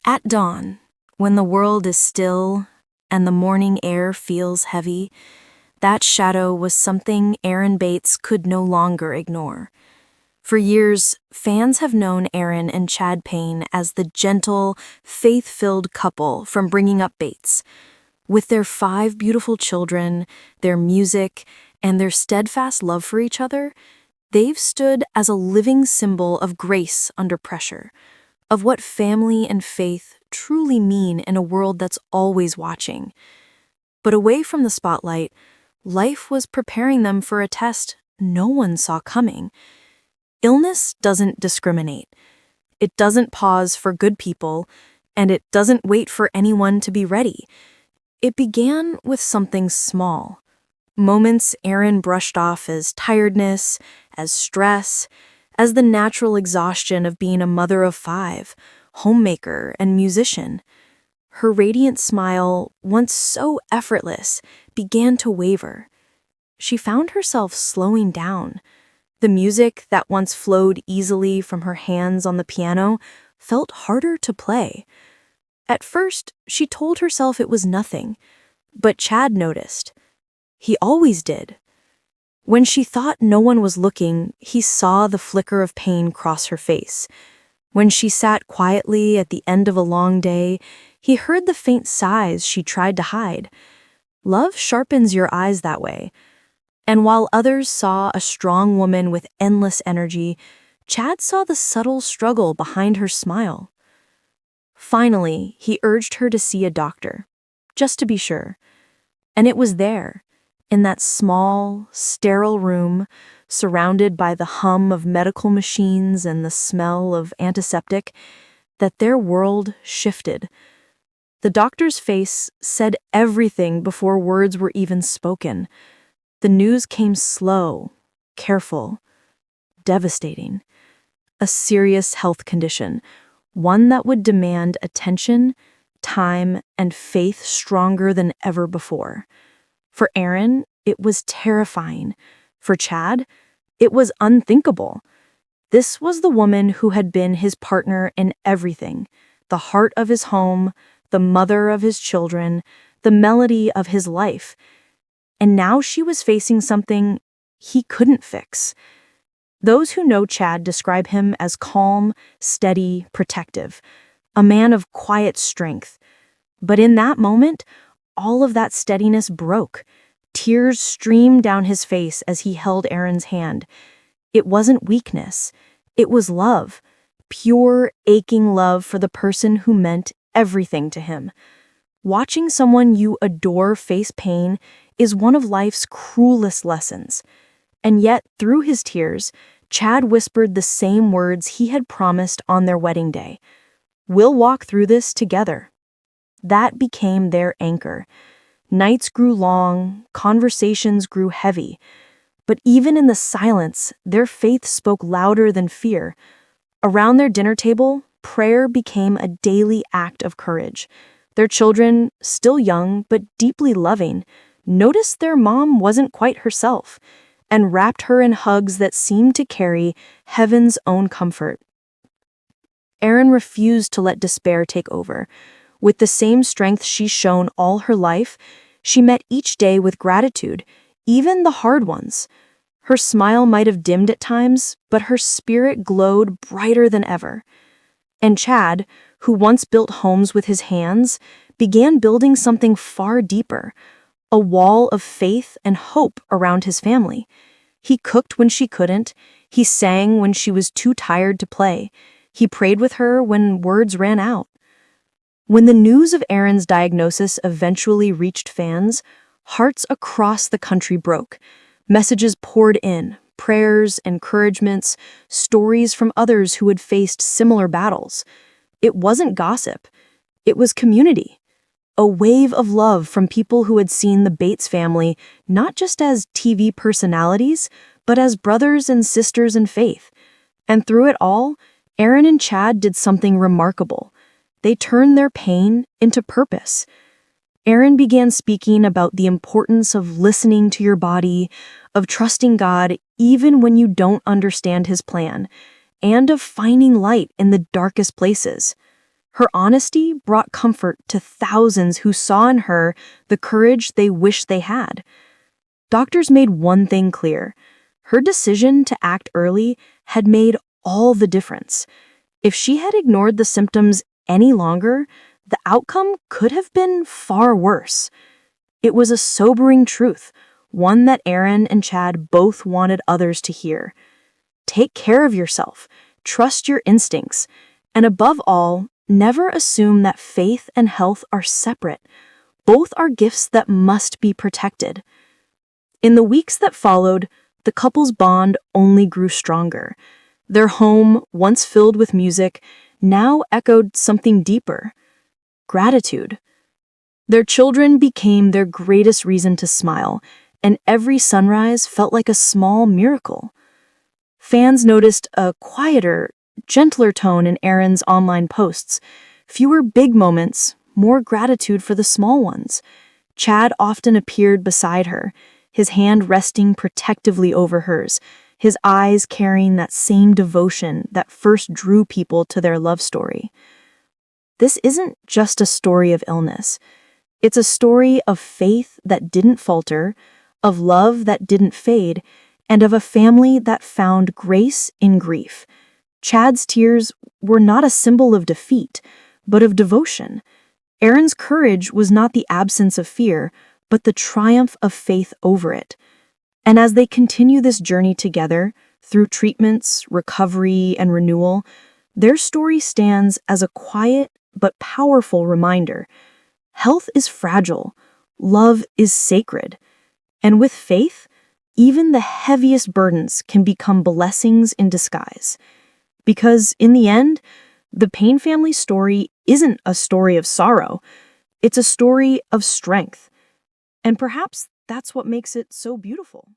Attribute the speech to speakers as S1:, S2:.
S1: At dawn, when the world is still and the morning air feels heavy, that shadow was something Erin Bates could no longer ignore. For years, fans have known Erin and Chad Paine as the gentle, faith-filled couple from Bringing Up Bates. With their 5 beautiful children, their music, and their steadfast love for each other, they've stood as a living symbol of grace under pressure, of what family and faith truly mean in a world that's always watching. But away from the spotlight, life was preparing them for a test no one saw coming. Illness doesn't discriminate. It doesn't pause for good people, and it doesn't wait for anyone to be ready. It began with something small. Moments Erin brushed off as tiredness, as stress, as the natural exhaustion of being a mother of 5, homemaker and musician. Her radiant smile, once so effortless, began to waver. She found herself slowing down. The music that once flowed easily from her hands on the piano felt harder to play. At first, she told herself it was nothing, but Chad noticed. He always did. When she thought no one was looking, he saw the flicker of pain cross her face. When she sat quietly at the end of a long day, he heard the faint sighs she tried to hide. Love sharpens your eyes that way. And while others saw a strong woman with endless energy, Chad saw the subtle struggle behind her smile. Finally, he urged her to see a doctor, just to be sure. And it was there, in that small, sterile room, surrounded by the hum of medical machines and the smell of antiseptic, that their world shifted. The doctor's face said everything before words were even spoken. The news came slow, careful, devastating. A serious health condition, one that would demand attention, time, and faith stronger than ever before. For Erin, it was terrifying. For Chad, it was unthinkable. This was the woman who had been his partner in everything, the heart of his home, the mother of his children, the melody of his life. And now she was facing something he couldn't fix. Those who know Chad describe him as calm, steady, protective, a man of quiet strength. But in that moment, all of that steadiness broke. Tears streamed down his face as he held Erin's hand. It wasn't weakness. It was love. Pure, aching love for the person who meant everything to him. Watching someone you adore face pain is one of life's cruelest lessons. And yet, through his tears, Chad whispered the same words he had promised on their wedding day. "We'll walk through this together." That became their anchor. Nights grew long, conversations grew heavy. But even in the silence, their faith spoke louder than fear. Around their dinner table, prayer became a daily act of courage. Their children, still young but deeply loving, noticed their mom wasn't quite herself and wrapped her in hugs that seemed to carry heaven's own comfort. Erin refused to let despair take over. With the same strength she's shown all her life, she met each day with gratitude, even the hard ones. Her smile might have dimmed at times, but her spirit glowed brighter than ever. And Chad, who once built homes with his hands, began building something far deeper, a wall of faith and hope around his family. He cooked when she couldn't, he sang when she was too tired to play, he prayed with her when words ran out. When the news of Erin's diagnosis eventually reached fans, hearts across the country broke. Messages poured in, prayers, encouragements, stories from others who had faced similar battles. It wasn't gossip. It was community. A wave of love from people who had seen the Bates family not just as TV personalities, but as brothers and sisters in faith. And through it all, Erin and Chad did something remarkable. They turned their pain into purpose. Erin began speaking about the importance of listening to your body, of trusting God even when you don't understand His plan, and of finding light in the darkest places. Her honesty brought comfort to thousands who saw in her the courage they wished they had. Doctors made one thing clear. Her decision to act early had made all the difference. If she had ignored the symptoms any longer, the outcome could have been far worse. It was a sobering truth, one that Erin and Chad both wanted others to hear. Take care of yourself, trust your instincts, and above all, never assume that faith and health are separate. Both are gifts that must be protected. In the weeks that followed, the couple's bond only grew stronger. Their home, once filled with music, now echoed something deeper: gratitude. Their children became their greatest reason to smile, and every sunrise felt like a small miracle. Fans noticed a quieter, gentler tone in Erin's online posts. Fewer big moments, more gratitude for the small ones. Chad often appeared beside her, his hand resting protectively over hers, his eyes carrying that same devotion that first drew people to their love story. This isn't just a story of illness. It's a story of faith that didn't falter, of love that didn't fade, and of a family that found grace in grief. Chad's tears were not a symbol of defeat, but of devotion. Erin's courage was not the absence of fear, but the triumph of faith over it. And as they continue this journey together, through treatments, recovery, and renewal, their story stands as a quiet but powerful reminder. Health is fragile, love is sacred, and with faith, even the heaviest burdens can become blessings in disguise. Because in the end, the Paine family story isn't a story of sorrow, it's a story of strength. And perhaps that's what makes it so beautiful.